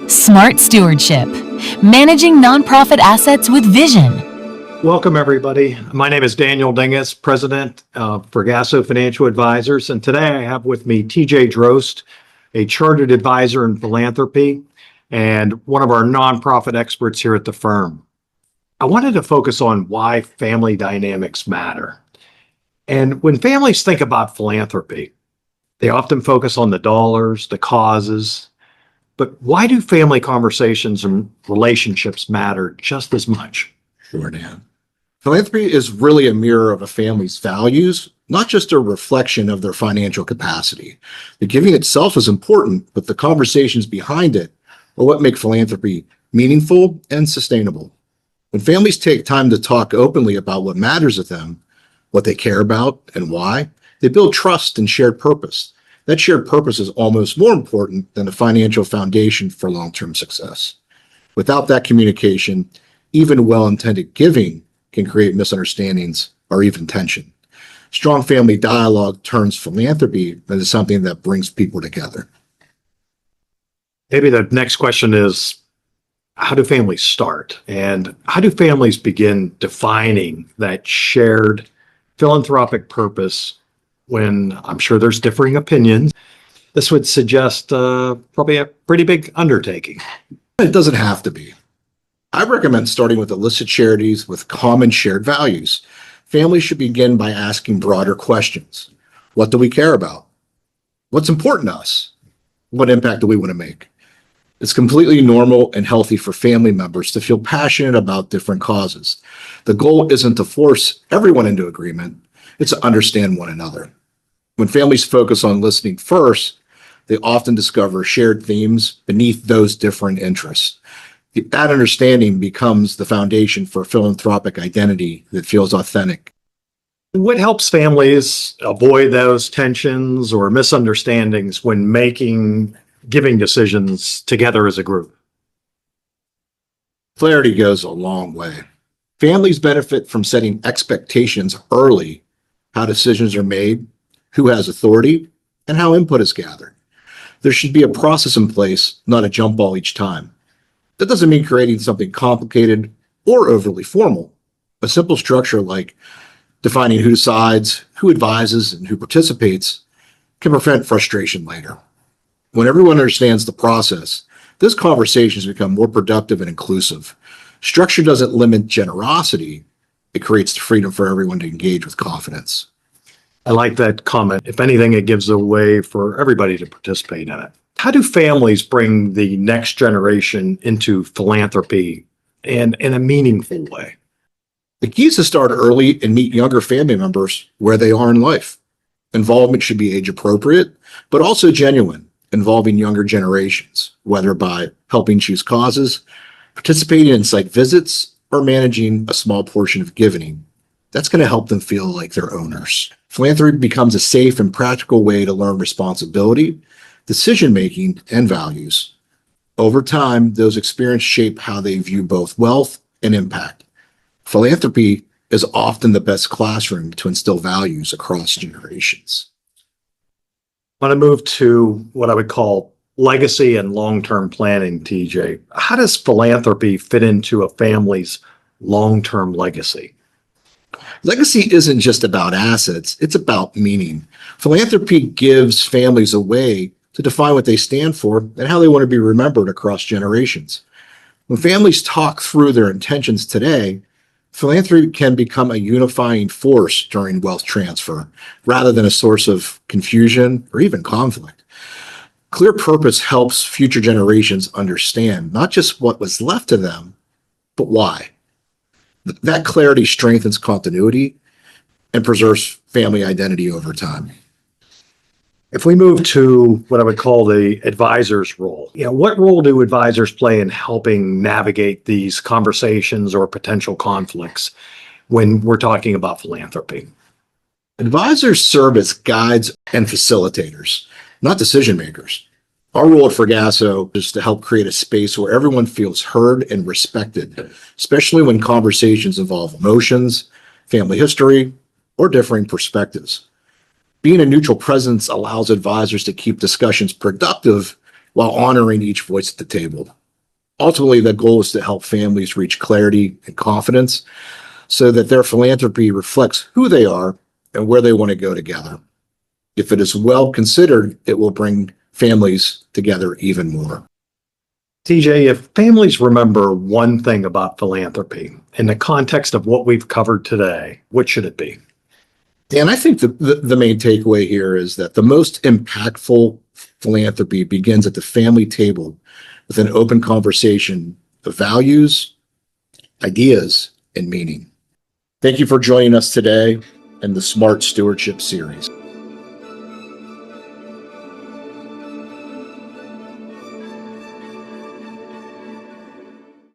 Smart Stewardship, managing nonprofit assets with vision. Welcome, everybody. My name is Daniel Dingus, President for Gasso Financial Advisors, and today I have with me TJ Drost, a chartered advisor in philanthropy and one of our nonprofit experts here at the firm. I wanted to focus on why family dynamics matter. And when families think about philanthropy, they often focus on the dollars, the causes, but why do family conversations and relationships matter just as much? Sure, Dan. Philanthropy is really a mirror of a family's values, not just a reflection of their financial capacity. The giving itself is important, but the conversations behind it are what make philanthropy meaningful and sustainable. When families take time to talk openly about what matters to them, what they care about, and why, they build trust and shared purpose. That shared purpose is almost more important than the financial foundation for long-term success. Without that communication, even well-intended giving can create misunderstandings or even tension. Strong family dialogue turns philanthropy into something that brings people together. Maybe the next question is, how do families start? And how do families begin defining that shared philanthropic purpose when I'm sure there's differing opinions? This would suggest probably a pretty big undertaking. It doesn't have to be. I recommend starting with a list of charities with common shared values. Families should begin by asking broader questions. What do we care about? What's important to us? What impact do we want to make? It's completely normal and healthy for family members to feel passionate about different causes. The goal isn't to force everyone into agreement, it's to understand one another. When families focus on listening first, they often discover shared themes beneath those different interests. That understanding becomes the foundation for a philanthropic identity that feels authentic. What helps families avoid those tensions or misunderstandings when making giving decisions together as a group? Clarity goes a long way. Families benefit from setting expectations early, how decisions are made, who has authority, and how input is gathered. There should be a process in place, not a jump ball each time. That doesn't mean creating something complicated or overly formal. A simple structure like defining who decides, who advises, and who participates can prevent frustration later. When everyone understands the process, those conversations become more productive and inclusive. Structure doesn't limit generosity, it creates the freedom for everyone to engage with confidence. I like that comment. If anything, it gives a way for everybody to participate in it. How do families bring the next generation into philanthropy and in a meaningful way? The key is to start early and meet younger family members where they are in life. Involvement should be age appropriate, but also genuine, involving younger generations, whether by helping choose causes, participating in site visits, or managing a small portion of giving. That's going to help them feel like they're owners. Philanthropy becomes a safe and practical way to learn responsibility, decision-making, and values. Over time, those experiences shape how they view both wealth and impact. Philanthropy is often the best classroom to instill values across generations. I want to move to what I would call legacy and long-term planning, TJ. How does philanthropy fit into a family's long-term legacy? Legacy isn't just about assets, it's about meaning. Philanthropy gives families a way to define what they stand for and how they want to be remembered across generations. When families talk through their intentions today, philanthropy can become a unifying force during wealth transfer, rather than a source of confusion or even conflict. Clear purpose helps future generations understand not just what was left to them, but why. That clarity strengthens continuity and preserves family identity over time. If we move to what I would call the advisor's role, what role do advisors play in helping navigate these conversations or potential conflicts when we're talking about philanthropy? Advisors serve as guides and facilitators, not decision makers. Our role at Gasso is to help create a space where everyone feels heard and respected, especially when conversations involve emotions, family history, or differing perspectives. Being a neutral presence allows advisors to keep discussions productive while honoring each voice at the table. Ultimately, the goal is to help families reach clarity and confidence so that their philanthropy reflects who they are and where they want to go together. If it is well considered, it will bring families together even more. TJ, if families remember one thing about philanthropy in the context of what we've covered today, what should it be? Dan, I think the main takeaway here is that the most impactful philanthropy begins at the family table with an open conversation of values, ideas, and meaning. Thank you for joining us today in the Smart Stewardship series.